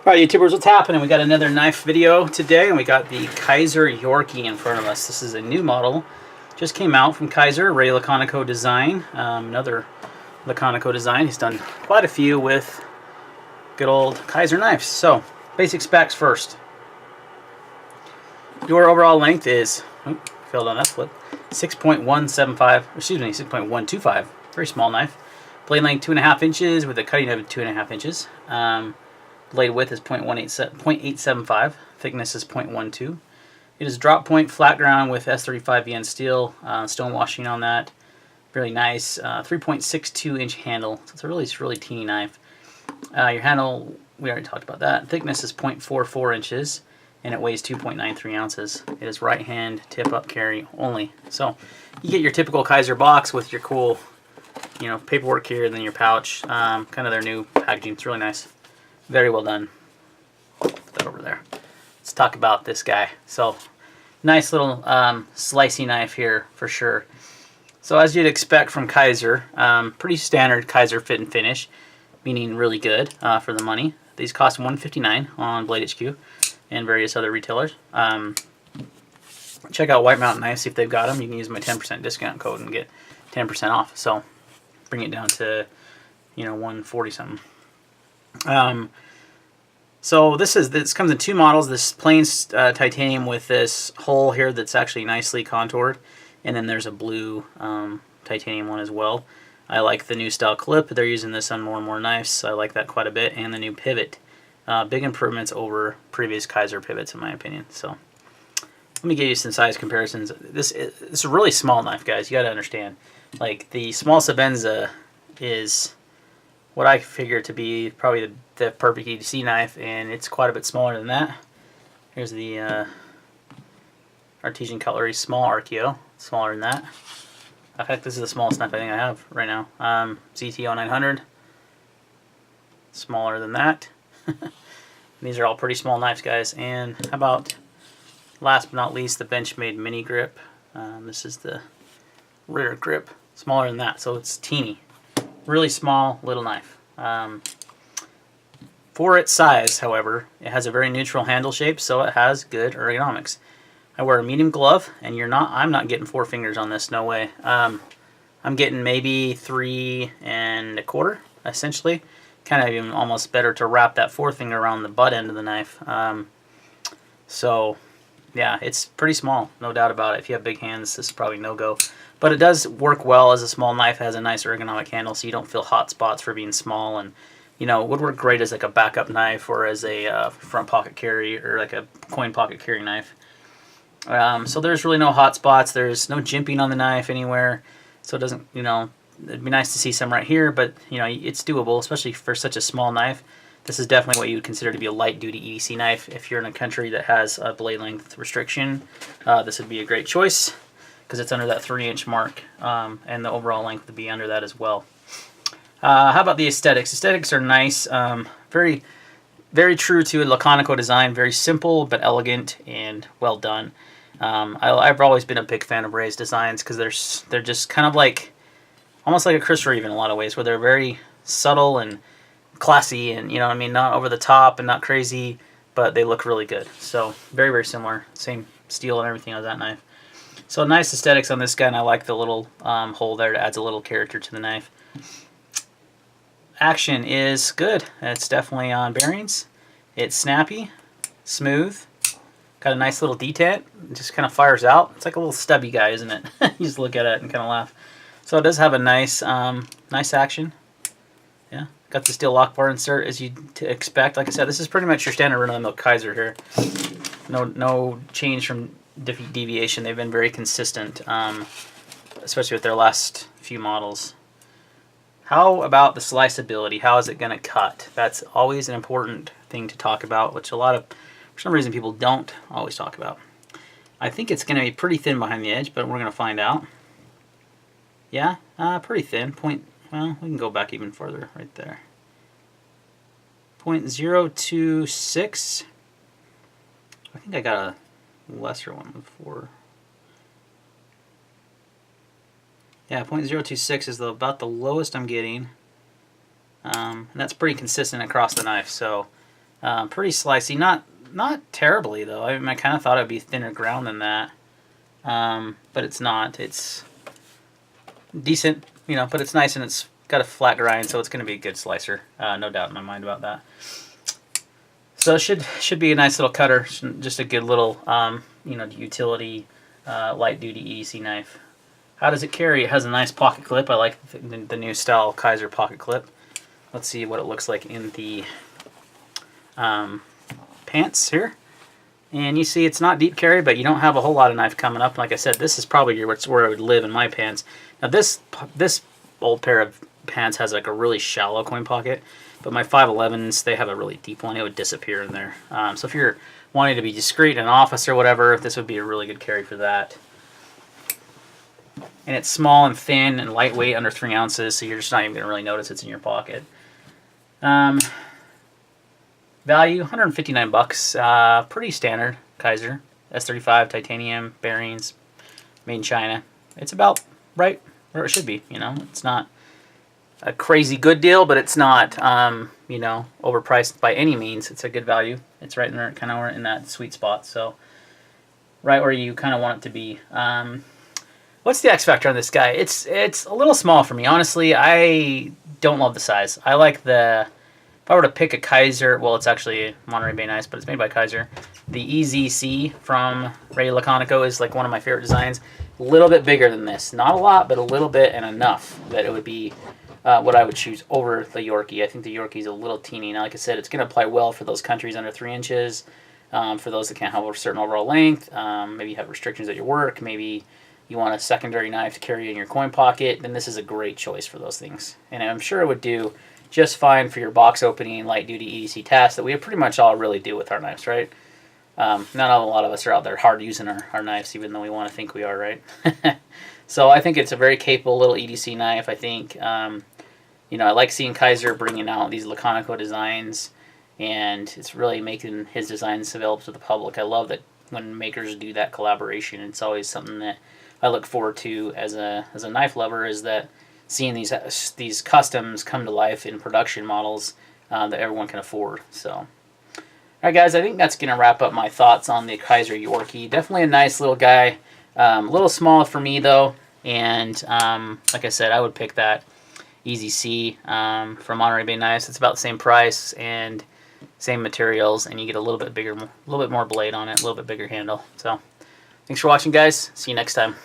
Alright YouTubers, what's happening? We got another knife video today, and we got the Kizer Yorkie in front of us. This is a new model. Just came out from Kizer, Ray Laconico design. Another Laconico design. He's done quite a few with good old Kizer knives. So, basic specs first. Your overall length is, failed on that flip, 6.175, excuse me, 6.125. Very small knife. Blade length 2.5 inches with a cutting edge of 2.5 inches. Blade width is 0.875. Thickness is 0.12. It is drop point flat ground with S35 VN steel, stone washing on that. Really nice. 3.62 inch handle. So it's a really teeny knife. Your handle, we already talked about that. Thickness is 0.44 inches, and it weighs 2.93 ounces. It is right hand tip up carry only. So you get your typical Kizer box with your cool, paperwork here, and then your pouch. Kind of their new packaging. It's really nice. Very well done. Put that over there. Let's talk about this guy. So, nice little slicey knife here for sure. So as you'd expect from Kizer, pretty standard Kizer fit and finish, meaning really good for the money. These cost $159 on Blade HQ and various other retailers. Check out White Mountain Knives, see if they've got them. You can use my 10% discount code and get 10% off. So bring it down to, 140 something. So this comes in two models. This plain titanium with this hole here that's actually nicely contoured, and then there's a blue titanium one as well. I like the new style clip. They're using this on more and more knives, so I like that quite a bit. And the new pivot, big improvements over previous Kizer pivots in my opinion. So let me give you some size comparisons. This is a really small knife, guys. You got to understand, like the small Sabenza is what I figure to be probably the perfect EDC knife, and it's quite a bit smaller than that. Here's the Artesian Cutlery Small Archeo, smaller than that. In fact, this is the smallest knife I think I have right now. ZT-0900, smaller than that. These are all pretty small knives, guys. And how about, last but not least, the Benchmade Mini Grip. This is the rear grip, smaller than that, so it's teeny. Really small little knife. For its size, however, it has a very neutral handle shape, so it has good ergonomics. I wear a medium glove, and I'm not getting 4 fingers on this, no way. I'm getting maybe 3 1/4, essentially. Kind of even almost better to wrap that forefinger around the butt end of the knife. So, yeah, it's pretty small, no doubt about it. If you have big hands, this is probably no-go. But it does work well as a small knife. It has a nice ergonomic handle, so you don't feel hot spots for being small. And, it would work great as like a backup knife or as a front pocket carry or like a coin pocket carry knife. So there's really no hot spots. There's no jimping on the knife anywhere. So it doesn't, it'd be nice to see some right here, but, it's doable, especially for such a small knife. This is definitely what you would consider to be a light-duty EDC knife. If you're in a country that has a blade length restriction, this would be a great choice, because it's under that 3-inch mark, and the overall length would be under that as well. How about the aesthetics? Aesthetics are nice, very true to a Laconico design, very simple but elegant and well done. I've always been a big fan of Ray's designs because they're just kind of like, almost like a Chris Reeve in a lot of ways, where they're very subtle and classy and, not over the top and not crazy, but they look really good. So very similar, same steel and everything on that knife. So nice aesthetics on this guy, and I like the little hole there that adds a little character to the knife. Action is good. It's definitely on bearings. It's snappy, smooth. Got a nice little detent. It just kind of fires out. It's like a little stubby guy, isn't it? You just look at it and kind of laugh. So it does have a nice action. Yeah. Got the steel lock bar insert as you'd expect. Like I said, this is pretty much your standard run-of-the-mill Kizer here. No change from deviation. They've been very consistent, especially with their last few models. How about the sliceability? How is it going to cut? That's always an important thing to talk about, which for some reason, people don't always talk about. I think it's going to be pretty thin behind the edge, but we're going to find out. Yeah, pretty thin. Well, we can go back even further right there. 0.026. I think I got a lesser one before. Yeah, 0.026 is about the lowest I'm getting. And that's pretty consistent across the knife, so Pretty slicey, not terribly though. I mean, I kind of thought it would be thinner ground than that, but it's not. It's decent, but it's nice and it's got a flat grind, so it's going to be a good slicer. No doubt in my mind about that. So it should be a nice little cutter, just a good little utility light duty EDC knife. How does it carry? It has a nice pocket clip. I like the new style Kizer pocket clip. Let's see what it looks like in the pants here. And you see it's not deep carry, but you don't have a whole lot of knife coming up. Like I said, this is probably where I would live in my pants. Now this old pair of pants has like a really shallow coin pocket, but my 511s, they have a really deep one. It would disappear in there. So if you're wanting to be discreet in an office or whatever, this would be a really good carry for that. And it's small and thin and lightweight, under 3 ounces, so you're just not even going to really notice it's in your pocket. Value, 159 bucks. Pretty standard Kizer. S35 titanium bearings, made in China. It's about right where it should be. It's not a crazy good deal, but it's not overpriced by any means. It's a good value. It's right in there, kind of in that sweet spot. So right where you kind of want it to be. What's the X factor on this guy? It's a little small for me, honestly. I don't love the size. I like if I were to pick a Kizer, well, it's actually Monterey Bay Nice, but it's made by Kizer. The EZC from Ray Laconico is like one of my favorite designs. A little bit bigger than this. Not a lot, but a little bit, and enough that it would be what I would choose over the Yorkie. I think the Yorkie's a little teeny. Now, like I said, it's going to apply well for those countries under 3 inches, for those that can't have a certain overall length. Maybe you have restrictions at your work. Maybe you want a secondary knife to carry in your coin pocket. Then this is a great choice for those things. And I'm sure it would do just fine for your box opening, light duty EDC tasks that we pretty much all really do with our knives, right? Not a lot of us are out there hard using our knives, even though we want to think we are, right? So I think it's a very capable little EDC knife. I think, I like seeing Kizer bringing out these Laconico designs, and it's really making his designs available to the public. I love that when makers do that collaboration. It's always something that I look forward to as a knife lover, is that seeing these customs come to life in production models that everyone can afford. So, all right, guys, I think that's going to wrap up my thoughts on the Kizer Yorkie. Definitely a nice little guy. A little small for me, though. And like I said, I would pick that EZC from Monterey Bay Nice. It's about the same price and same materials, and you get a little bit bigger, a little bit more blade on it, a little bit bigger handle. So, thanks for watching, guys. See you next time.